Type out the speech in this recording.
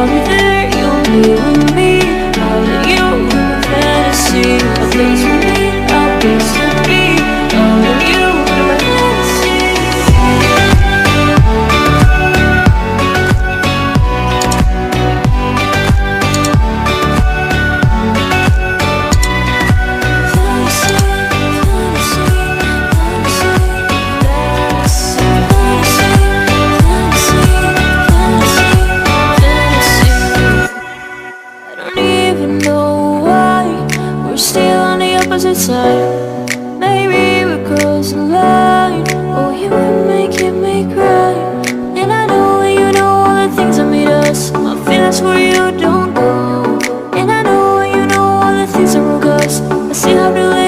I'll be there, you'll be with me. I'll let you in my fantasy. A place for me, a place to be. I'll let you in my fantasy. Opposite side. Maybe we're crossing the line. Oh, you were making me cry. And I know you know all the things that made us. My feelings for you don't go. And I know you know all the things that broke us. I still have to